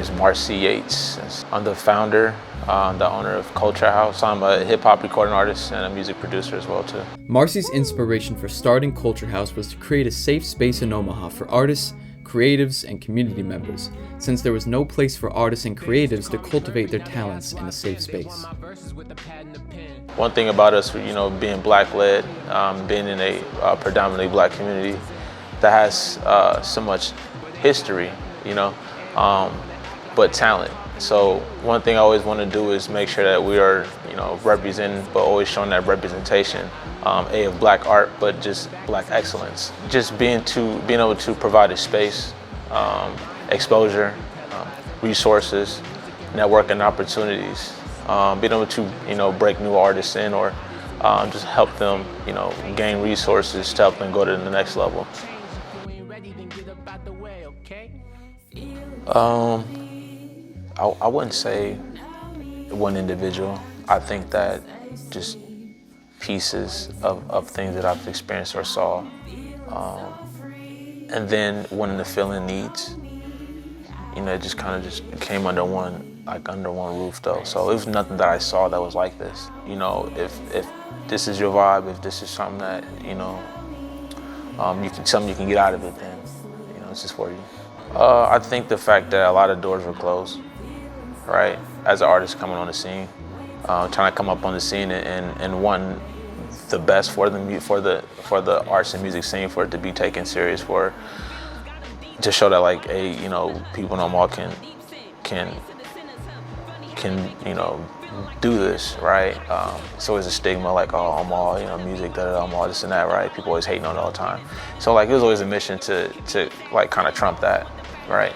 name is Marcey Yates. I'm the founder, the owner of Culxr House. I'm a hip-hop recording artist and a music producer as well too. Marcey's inspiration for starting Culxr House was to create a safe space in Omaha for artists, creatives, and community members, since there was no place for artists and creatives to cultivate their talents in a safe space. One thing about us, being black-led, being in a predominantly black community that has so much history, but talent. So one thing I always want to do is make sure that we are, representing, but always showing that representation, of black art, but just black excellence. Just being able to provide a space, exposure, resources, networking opportunities, being able to, break new artists in or just help them, gain resources to help them go to the next level. I wouldn't say one individual. I think that just pieces of things that I've experienced or saw. And then wanting to fill in needs. It just kind of just came under one roof though. So it was nothing that I saw that was like this. If this is your vibe, if this is something that, something you can get out of it, then, it's just for you. I think the fact that a lot of doors were closed, right? As an artist coming on the scene, trying to come up on the scene and wanting the best for the arts and music scene, for it to be taken serious, to show that people in Omaha can do this, right? It's always a stigma like, oh, Omaha, music, Omaha, this and that, right? People always hating on it all the time. So it was always a mission to kind of trump that, right?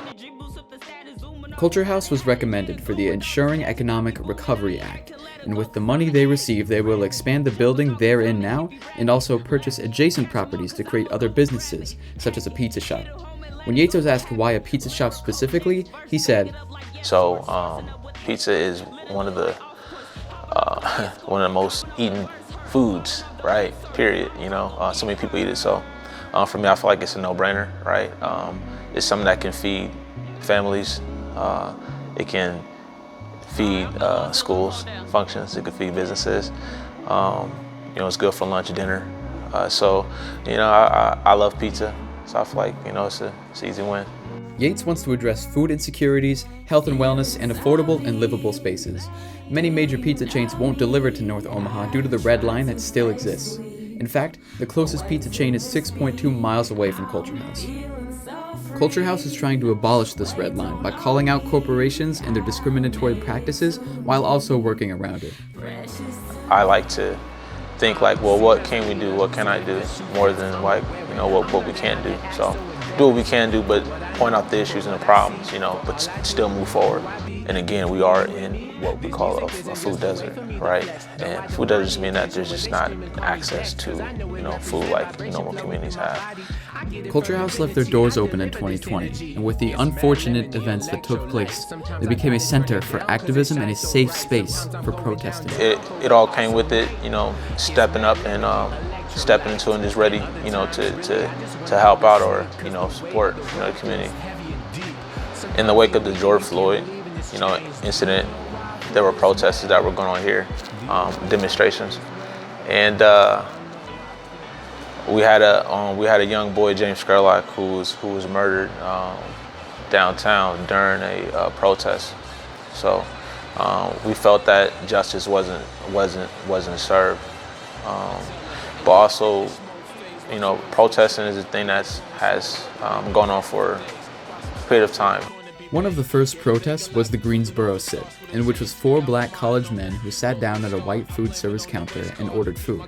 Culxr House was recommended for the Ensuring Economic Recovery Act, and with the money they receive, they will expand the building they're in now and also purchase adjacent properties to create other businesses, such as a pizza shop. When Yates was asked why a pizza shop specifically, he said, So, pizza is one of the most eaten foods, right? Period. So many people eat it. So, for me, I feel like it's a no-brainer, right? It's something that can feed families. It can feed schools, functions. It can feed businesses. It's good for lunch, dinner. I love pizza. So I feel like, it's an easy win. Yates wants to address food insecurities, health and wellness, and affordable and livable spaces. Many major pizza chains won't deliver to North Omaha due to the red line that still exists. In fact, the closest pizza chain is 6.2 miles away from Culxr House. Culxr House is trying to abolish this red line by calling out corporations and their discriminatory practices while also working around it. I like to think well, what can we do? What can I do? More than what we can't do. So do what we can do, but point out the issues and the problems, but still move forward. And again, we are in what we call a food desert, right? And food deserts mean that there's just not access to, food like normal communities have. Culxr House left their doors open in 2020, and with the unfortunate events that took place, they became a center for activism and a safe space for protesting. It all came with it, stepping up and stepping into and just ready, to help out or, support, the community. In the wake of the George Floyd, incident, there were protests that were going on here, demonstrations, and we had a young boy, James Skerlock, who was murdered downtown during a protest. So we felt that justice wasn't served. But also, protesting is a thing that has gone on for a period of time. One of the first protests was the Greensboro Sit, in which was 4 black college men who sat down at a white food service counter and ordered food.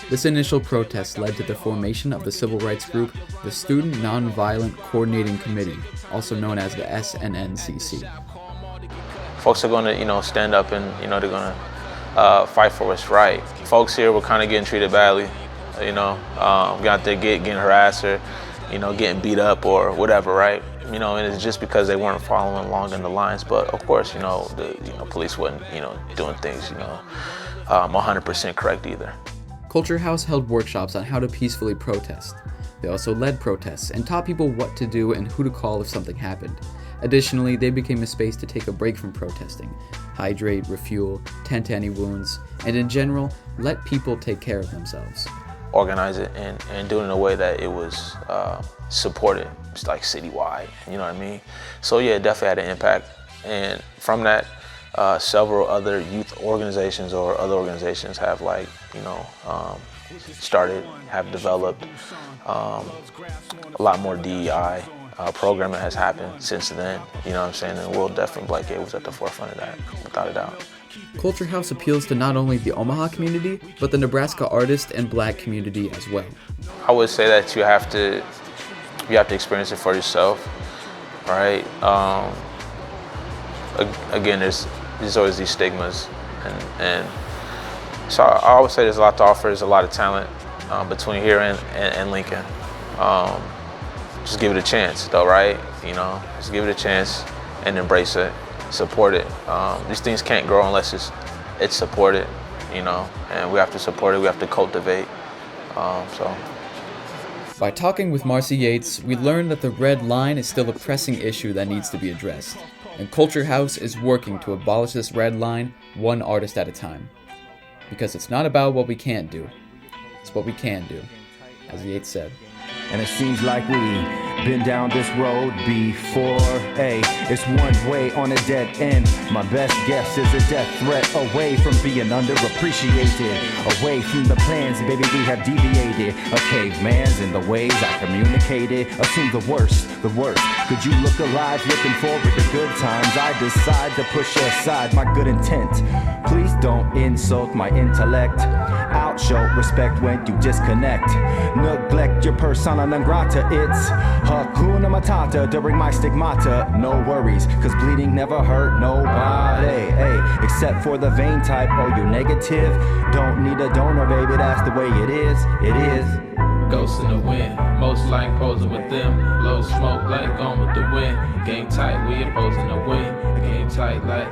This initial protest led to the formation of the civil rights group, the Student Nonviolent Coordinating Committee, also known as the SNNCC. Folks are going to, stand up and, they're going to fight for what's right. Folks here were kind of getting treated badly, out there getting harassed or, getting beat up or whatever, right? And it's just because they weren't following along in the lines. But of course, the police wasn't, doing things, 100% correct either. Culxr House held workshops on how to peacefully protest. They also led protests and taught people what to do and who to call if something happened. Additionally, they became a space to take a break from protesting, hydrate, refuel, tend to any wounds, and in general, let people take care of themselves. Organize it and do it in a way that it was supported, it's like citywide, you know what I mean? So yeah, it definitely had an impact. And from that, several other youth organizations or other organizations have have developed. A lot more DEI programming has happened since then, you know what I'm saying? And Will definitely Black Gate was at the forefront of that, without a doubt. Culxr House appeals to not only the Omaha community, but the Nebraska artist and Black community as well. I would say that you have to experience it for yourself, right? Again, there's always these stigmas, and so I always say there's a lot to offer. There's a lot of talent between here and Lincoln. Just give it a chance, though, right? You know, just give it a chance and embrace it, support it. These things can't grow unless it's supported, you know, and we have to support it. We have to cultivate. By talking with Marcey Yates, we learned that the red line is still a pressing issue that needs to be addressed, and Culxr House is working to abolish this red line one artist at a time. Because it's not about what we can't do, it's what we can do, as Yates said. And it seems like we've been down this road before. Hey, it's one way on a dead end. My best guess is a death threat, away from being underappreciated, away from the plans, baby, we have deviated. A caveman's in the ways I communicated. Assume the worst. Could you look alive, looking forward to good times? I decide to push aside my good intent. Please don't insult my intellect. Show respect when you disconnect. Neglect your persona non grata. It's Hakuna Matata during my stigmata. No worries, cause bleeding never hurt nobody. Hey, except for the vein type. Oh, you negative? Don't need a donor, baby, that's the way it is. It is. Ghosts in the wind, most like posing with them. Blow smoke like gone with the wind. Game tight, we opposing the wind. Game tight like.